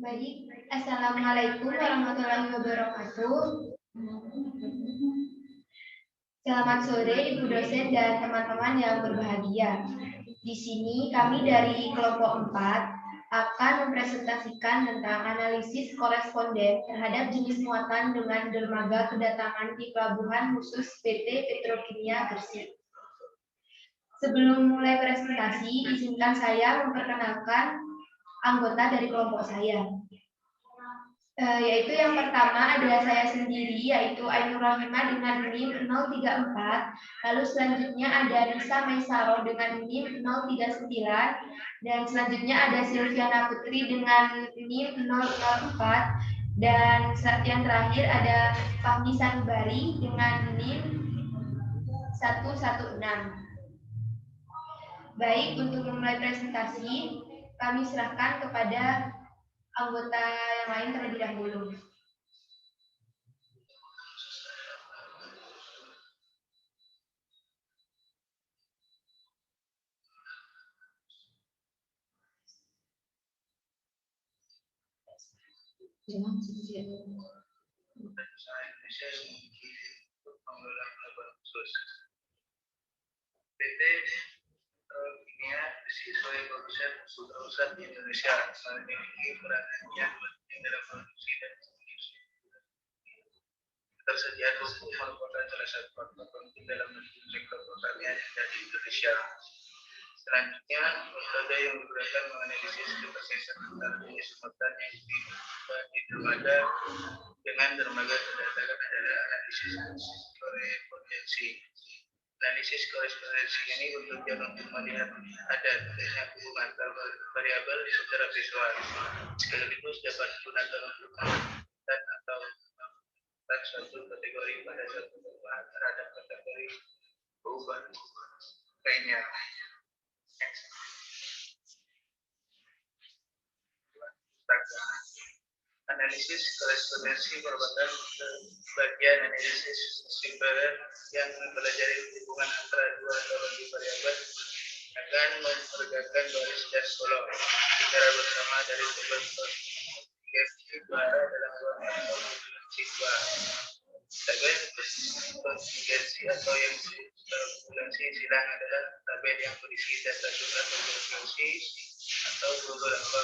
Baik, Assalamualaikum warahmatullahi wabarakatuh. Selamat sore Ibu dosen dan teman-teman yang berbahagia. Di sini kami dari kelompok 4 akan mempresentasikan tentang analisis koresponden terhadap jenis muatan dengan dermaga kedatangan di Pelabuhan Khusus PT Petrokimia Gresik. Sebelum mulai presentasi, izinkan saya memperkenalkan anggota dari kelompok saya. Yaitu yang pertama adalah saya sendiri, yaitu Ainur Rahimah dengan NIM 034. Lalu selanjutnya ada Risa Maisaro dengan NIM 039. Dan selanjutnya ada Silviana Putri dengan NIM 004. Dan yang terakhir ada Fahmi Sanubari dengan NIM 116. Baik, untuk memulai presentasi, kami serahkan kepada anggota yang lain terlebih dahulu. PT Kimia sebagai produsen terbesar di Indonesia, memiliki peranannya dalam produksi dan distribusi. Ketersediaan pupuk merupakan salah satu faktor penting dalam mendukung sektor pertanian di Indonesia. Selanjutnya, metode yang digunakan menganalisis ketersediaan antara jenis muatan yang di dermaga dengan dermaga kedatangan adalah analisis korespondensi. Analisis korespondensi ini bertujuan untuk melihat adanya hubungan antar variabel secara visual, sekaligus dapat digunakan untuk dan atau suatu kategori pada suatu perubahan terhadap kategori perubahan lainnya. Analisis korespondensi merupakan bagian analisis simpulan yang mempelajari hubungan antara dua atau lebih variabel akan memperagakan baris dan kolom secara bersama dari sifat dalam ruang sifat. Tabel kontingensi atau yang kalkulasi silang adalah tabel yang berisi data jumlah kontingensi atau beberapa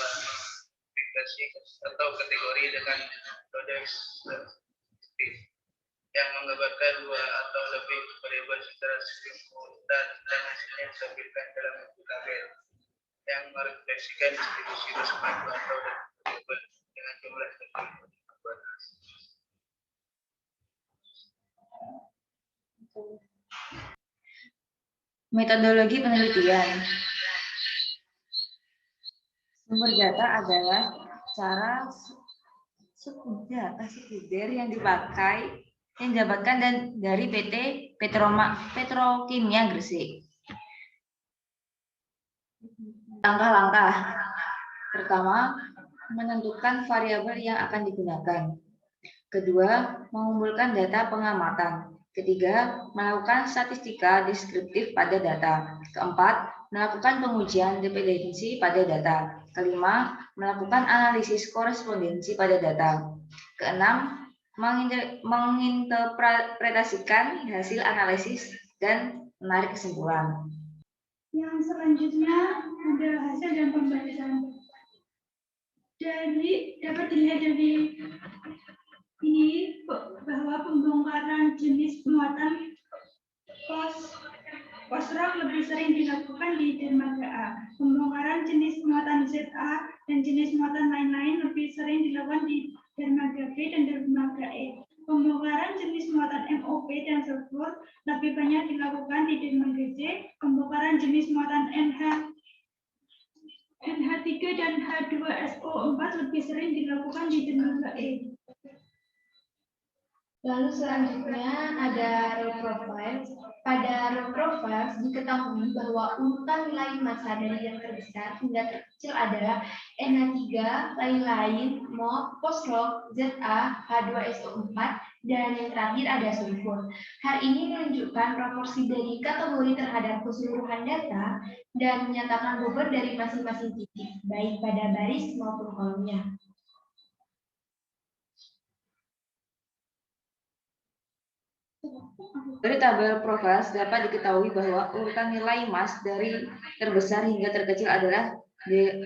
atau kategori dengan kodeks yang menggambarkan dua atau lebih variabel secara simultan dan hasilnya ditampilkan dalam bentuk tabel yang merefleksikan distribusi bersama dua atau lebih variabel dengan jumlah tertentu. Metodologi penelitian. Sumber data adalah cara sekunder yang dipakai yang didapatkan dan dari PT Petrokimia Gresik. Langkah-langkah. Pertama, menentukan variabel yang akan digunakan. Kedua, mengumpulkan data pengamatan. Ketiga, melakukan statistika deskriptif pada data. Keempat, melakukan pengujian dependensi pada data. Kelima, melakukan analisis korespondensi pada data. Keenam, menginterpretasikan hasil analisis dan menarik kesimpulan. Yang selanjutnya ada hasil dan pembahasan. Jadi dapat dilihat dari ini bahwa pembongkaran jenis muatan post-rock lebih sering dilakukan di dermaga A. Pembongkaran jenis muatan ZA dan jenis muatan lain-lain lebih sering dilakukan di dermaga B dan dermaga E. Pembongkaran jenis muatan MOP dan sulfur lebih banyak dilakukan di dermaga C. Pembongkaran jenis muatan NH3 dan H2SO4 lebih sering dilakukan di dermaga E. Lalu selanjutnya ada row profile. Pada row profile diketahui bahwa urutan nilai massa dari yang terbesar hingga terkecil adalah NH3, lain-lain, MOP, post-rock, ZA, H2SO4, dan yang terakhir ada sulfur. Hal ini menunjukkan proporsi dari kategori terhadap keseluruhan data dan menyatakan bobot dari masing-masing titik, baik pada baris maupun kolomnya. Dari tabel profil dapat diketahui bahwa urutan nilai mas dari terbesar hingga terkecil adalah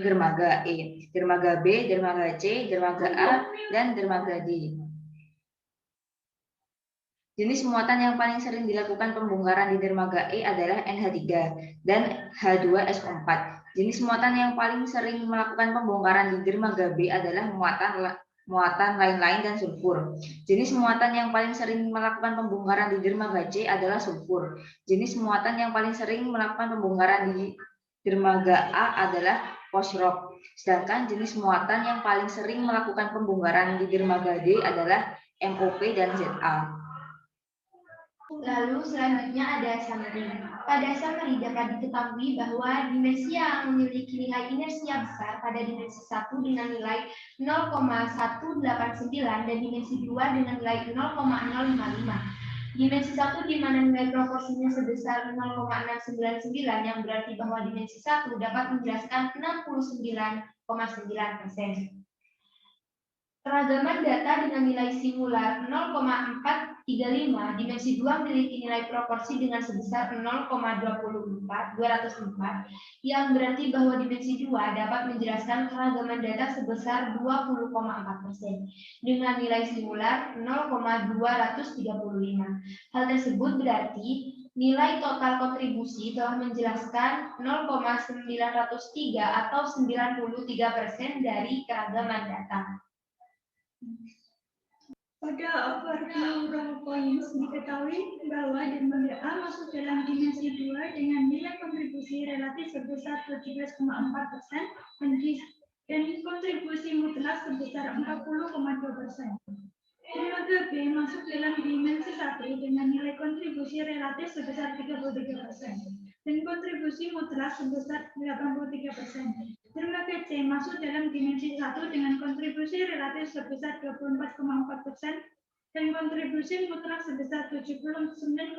dermaga E, dermaga B, dermaga C, dermaga A, dan dermaga D. Jenis muatan yang paling sering dilakukan pembongkaran di dermaga E adalah NH3 dan H2SO4. Jenis muatan yang paling sering melakukan pembongkaran di dermaga B adalah muatan lain-lain dan sulfur. Jenis muatan yang paling sering melakukan pembongkaran di dermaga C adalah sulfur. Jenis muatan yang paling sering melakukan pembongkaran di dermaga A adalah post-rock. Sedangkan jenis muatan yang paling sering melakukan pembongkaran di dermaga D adalah MOP dan ZA. Lalu selanjutnya ada summary. Pada summary dapat diketahui bahwa dimensi yang memiliki nilai inersia besar pada dimensi 1 dengan nilai 0,189 dan dimensi 2 dengan nilai 0,055. Dimensi 1 di mana nilai proporsinya sebesar 0,699 yang berarti bahwa dimensi 1 dapat menjelaskan 69,9%. Keragaman data dengan nilai singular 0,435, dimensi 2 memiliki nilai proporsi dengan sebesar 0,204, yang berarti bahwa dimensi 2 dapat menjelaskan keragaman data sebesar 20,4%, dengan nilai singular 0,235. Hal tersebut berarti nilai total kontribusi telah menjelaskan 0,903 atau 93% dari keragaman data. Pada overview raw points diketahui bahwa dermaga A masuk dalam dimensi 2 dengan nilai kontribusi relatif sebesar 17,4% dan kontribusi mutlak sebesar 40,2%. Dermaga B masuk dalam dimensi 1 dengan nilai kontribusi relatif sebesar 33% dan kontribusi mutlak sebesar 83%. Dermaga C masuk dalam dimensi 1 dengan kontribusi relatif sebesar 24,4% dan kontribusi mutlak sebesar 79,5%.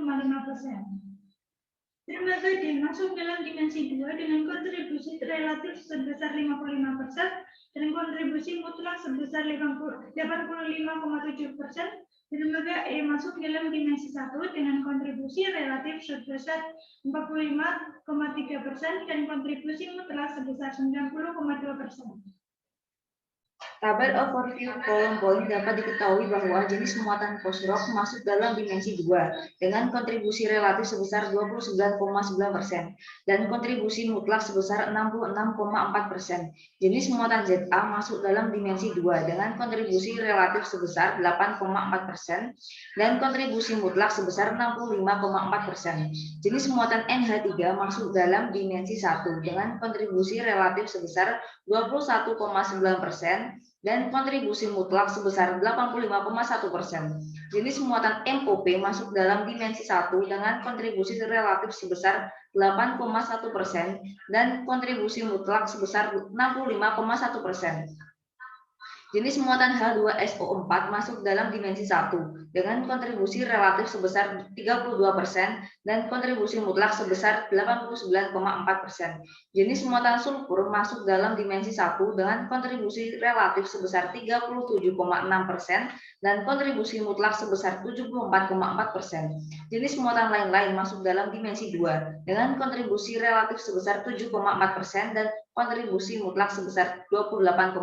Dermaga D masuk dalam dimensi 2 dengan kontribusi relatif sebesar 55% dan kontribusi mutlak sebesar 85,7%. Dermaga E masuk dalam dimensi 1 dengan kontribusi relatif sebesar 45,3% dan kontribusi mutlak sebesar 90,2%. Tabel overview kolom poin dapat diketahui bahwa jenis muatan post-rock masuk dalam dimensi 2 dengan kontribusi relatif sebesar 29,9% dan kontribusi mutlak sebesar 66,4%. Jenis muatan ZA masuk dalam dimensi 2 dengan kontribusi relatif sebesar 8,4% dan kontribusi mutlak sebesar 65,4%. Jenis muatan NH3 masuk dalam dimensi 1 dengan kontribusi relatif sebesar 21,9% dan kontribusi mutlak sebesar 85,1%. Jenis muatan MOP masuk dalam dimensi 1 dengan kontribusi relatif sebesar 8,1% dan kontribusi mutlak sebesar 65,1%. Jenis muatan H2SO4 masuk dalam dimensi 1 dengan kontribusi relatif sebesar 32% dan kontribusi mutlak sebesar 89,4%. Jenis muatan sulfur masuk dalam dimensi 1 dengan kontribusi relatif sebesar 37,6% dan kontribusi mutlak sebesar 74,4%. Jenis muatan lain-lain masuk dalam dimensi 2 dengan kontribusi relatif sebesar 7,4% dan kontribusi mutlak sebesar 28,6%.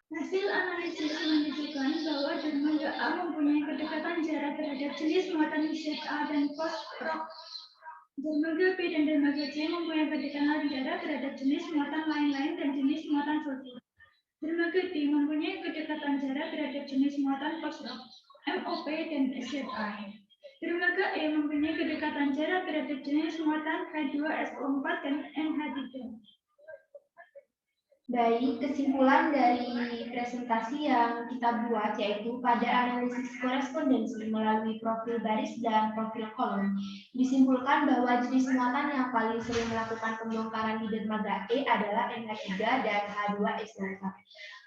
Hasil analisis menunjukkan bahwa dermaga A mempunyai kedekatan jarak terhadap jenis muatan ZA dan post-rock. Dermaga B dan dermaga C mempunyai kedekatan jarak terhadap jenis muatan lain-lain dan jenis muatan sulfur. Dermaga D mempunyai kedekatan jarak terhadap jenis muatan post-rock, MOP dan ZA. Dermaga E mempunyai kedekatan jarak terhadap jenis muatan H2SO4 dan NH3. Baik, kesimpulan dari presentasi yang kita buat yaitu pada analisis korespondensi melalui profil baris dan profil kolom disimpulkan bahwa jenis muatan yang paling sering melakukan pembongkaran di dermaga E adalah NH3 dan H2SO4.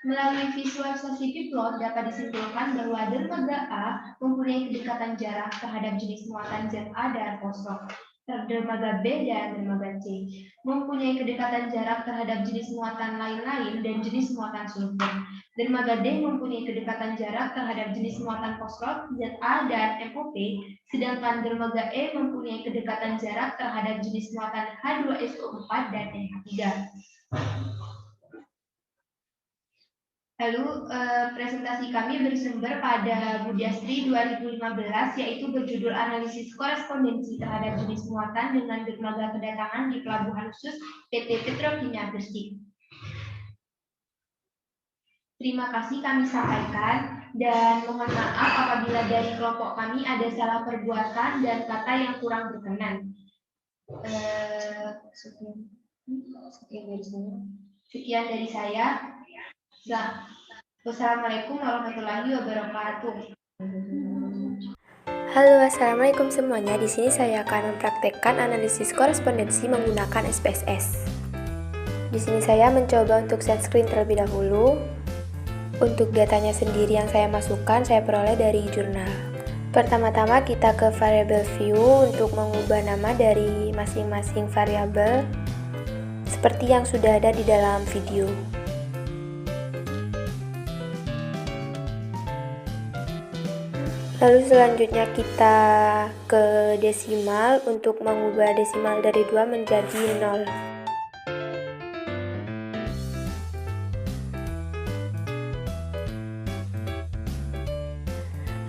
Melalui visualisasi diplot dapat disimpulkan bahwa dermaga A mempunyai kedekatan jarak terhadap jenis muatan ZA dan post-rock. dermaga B dan dermaga C mempunyai kedekatan jarak terhadap jenis muatan lain-lain dan jenis muatan sulfur. Dermaga D mempunyai kedekatan jarak terhadap jenis muatan fosfor, ZA, dan MOP, sedangkan dermaga E mempunyai kedekatan jarak terhadap jenis muatan H2SO4 dan NH3. Lalu presentasi kami bersumber pada Budiastri 2015, yaitu berjudul analisis korespondensi terhadap jenis muatan dengan dermaga kedatangan di Pelabuhan Khusus PT Petrokimia Gresik. Terima kasih kami sampaikan dan mohon maaf apabila dari kelompok kami ada salah perbuatan dan kata yang kurang berkenan. Sekian dari saya. Wassalamualaikum warahmatullahi wabarakatuh. Halo, assalamualaikum semuanya. Di sini saya akan mempraktekkan analisis korespondensi menggunakan SPSS. Di sini saya mencoba untuk set screen terlebih dahulu. Untuk datanya sendiri yang saya masukkan, saya peroleh dari jurnal. Pertama-tama kita ke variable view untuk mengubah nama dari masing-masing variabel seperti yang sudah ada di dalam video. Lalu selanjutnya kita ke desimal untuk mengubah desimal dari 2 menjadi 0.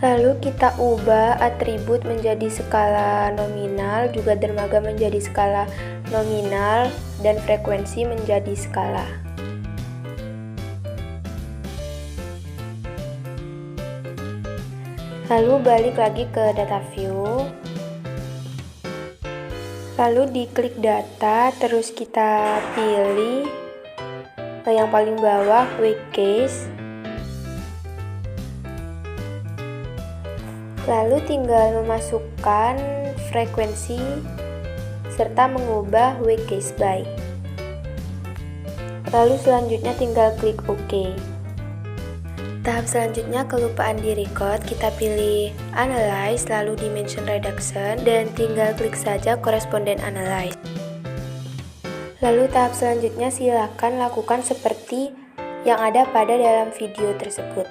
Lalu kita ubah atribut menjadi skala nominal, juga dermaga menjadi skala nominal, dan frekuensi menjadi skala. Lalu balik lagi ke data view. Lalu diklik data, terus kita pilih yang paling bawah weak case. Lalu tinggal memasukkan frekuensi serta mengubah weak case by. Lalu selanjutnya tinggal klik OK. Tahap selanjutnya kelupaan di record, kita pilih Analyze, lalu Dimension Reduction, dan tinggal klik saja Correspondent Analyze. Lalu tahap selanjutnya silakan lakukan seperti yang ada pada dalam video tersebut.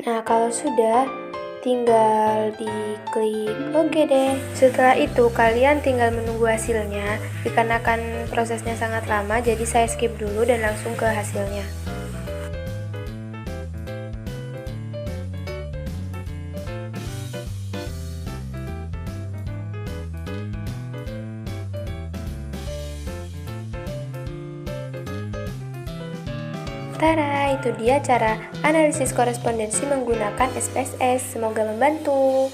Nah, kalau sudah, tinggal diklik OK deh. Setelah itu, kalian tinggal menunggu hasilnya. Dikarenakan prosesnya sangat lama, jadi saya skip dulu dan langsung ke hasilnya. Tara, itu dia cara analisis korespondensi menggunakan SPSS. Semoga membantu.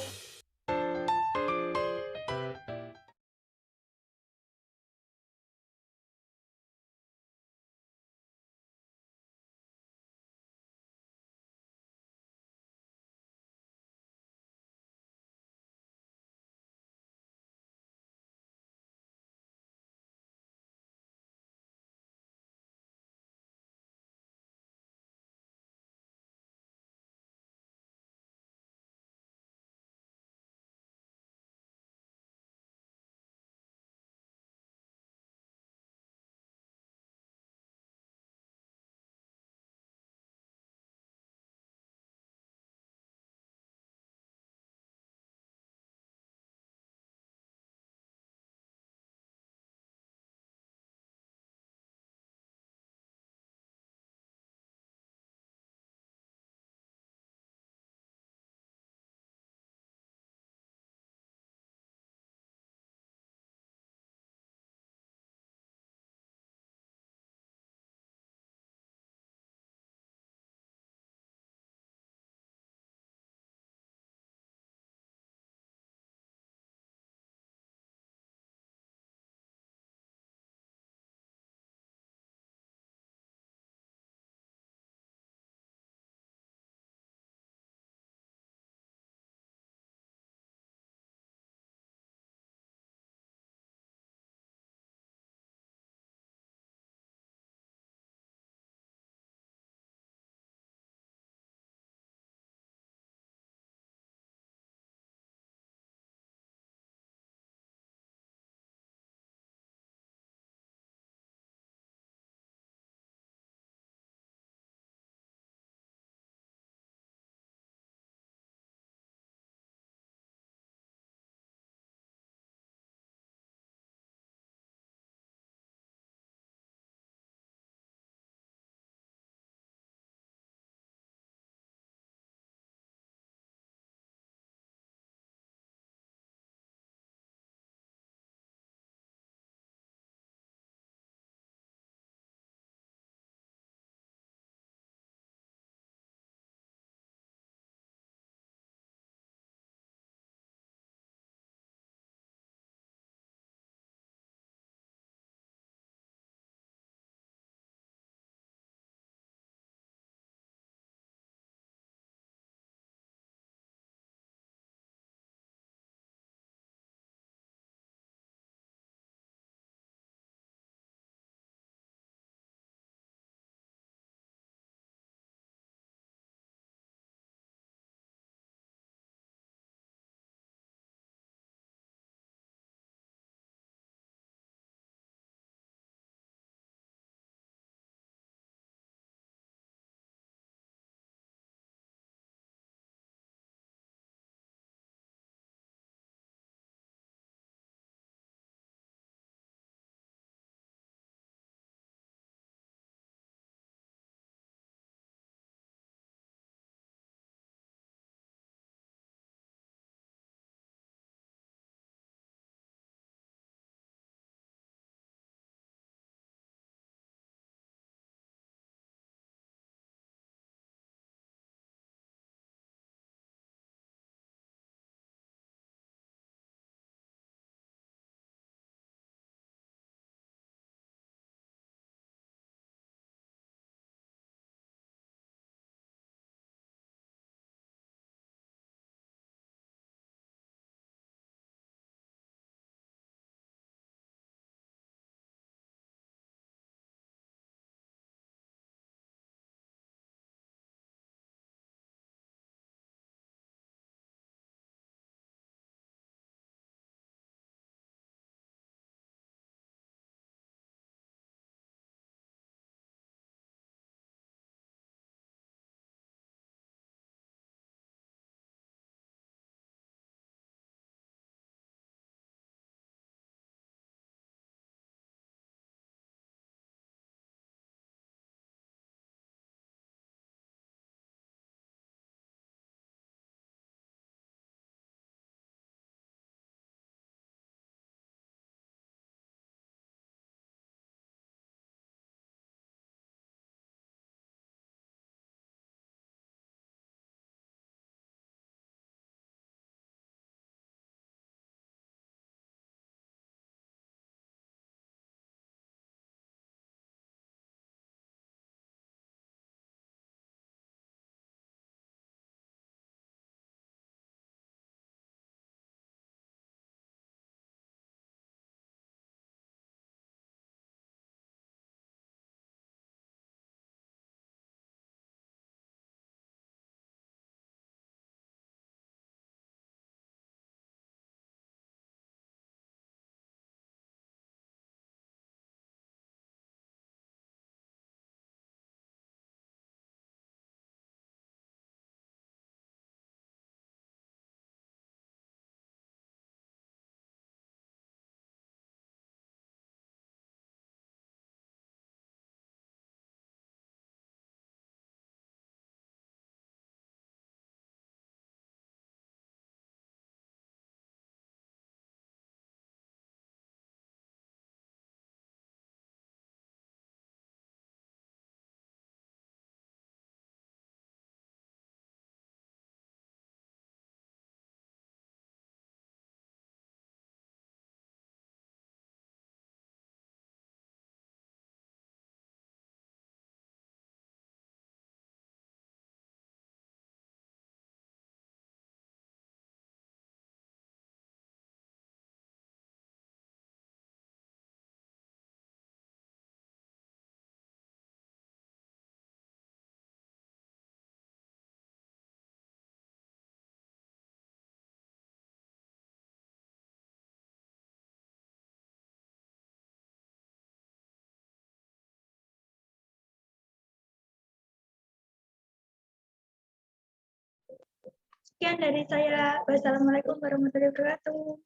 Sekian dari saya. Wassalamualaikum warahmatullahi wabarakatuh.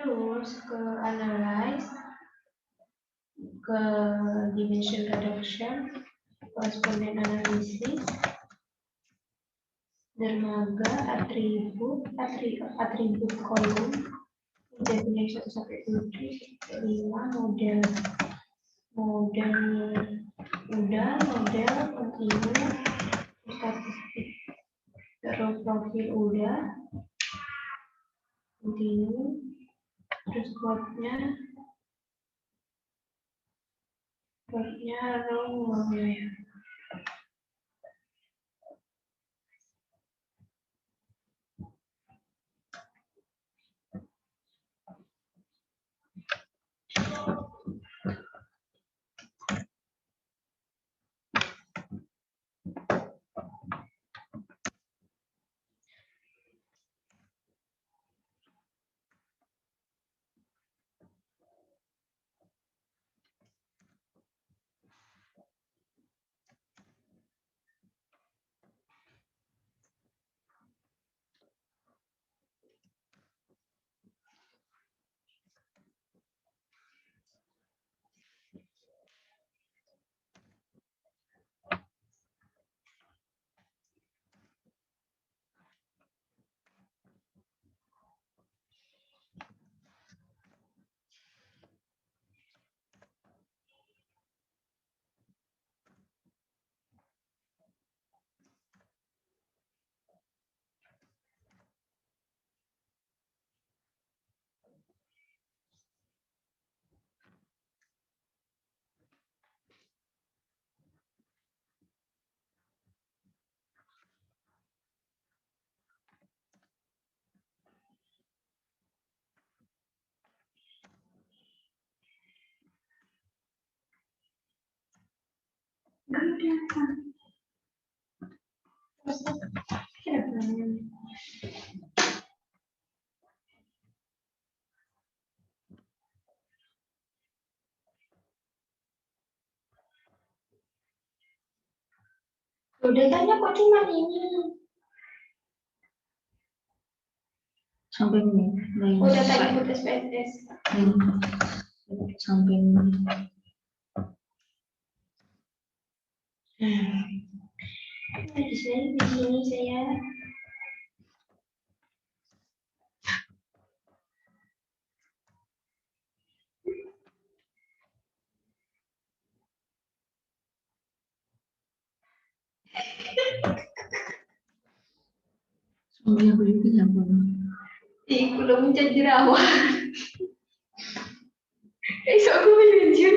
Terus ke analyze, ke dimension reduction, correspondent analysis, dermaga, atribut kolom, definisi 1 sampai 7, 5, model udah, model kontinu, statistik, terus profil udah, kontinu, terus quote-nya row ya. Datanya kok cuma ini? Sampai ini. Data input SPSS. Sampai ini. Di sini saya. Sampai aku juga sampai. Belum jadi jerawat. Esok aku meluncur.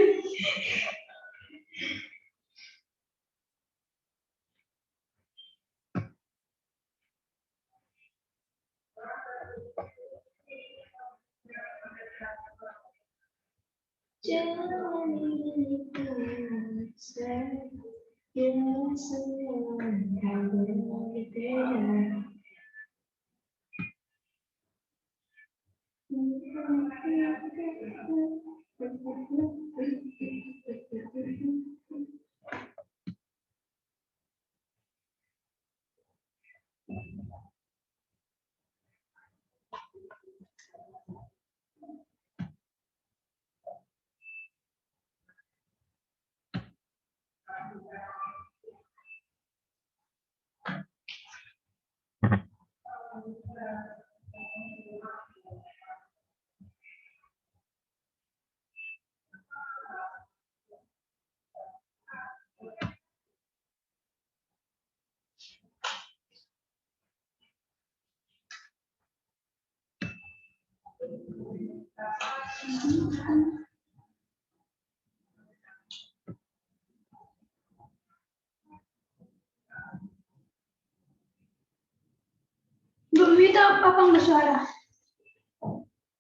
Bu Wita apa nggak suara?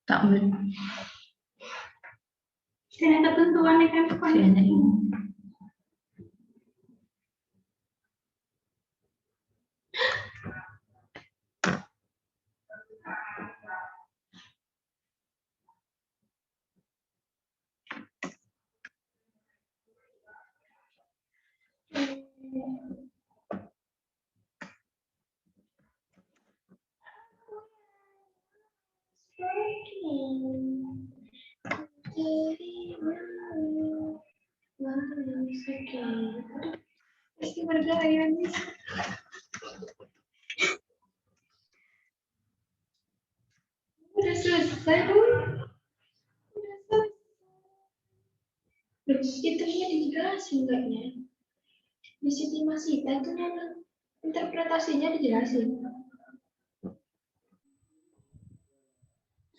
Tak boleh. Sini ketentuan kan Sini. Oke. Pasti bergaya nih. Udah selesai tuh. Udah selesai. Loh, itunya dijelasin kayaknya. Di sini masih itu interpretasinya dijelasin.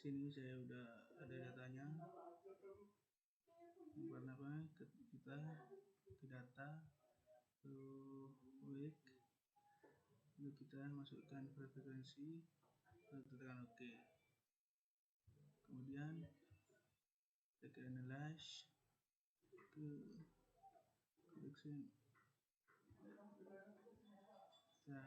Sini saya udah ada datanya. Karena apa? Kita ke data ke week, lalu kita masukkan frekuensi, lalu tekan OK. Kemudian kita ke analyze, ke collection, kita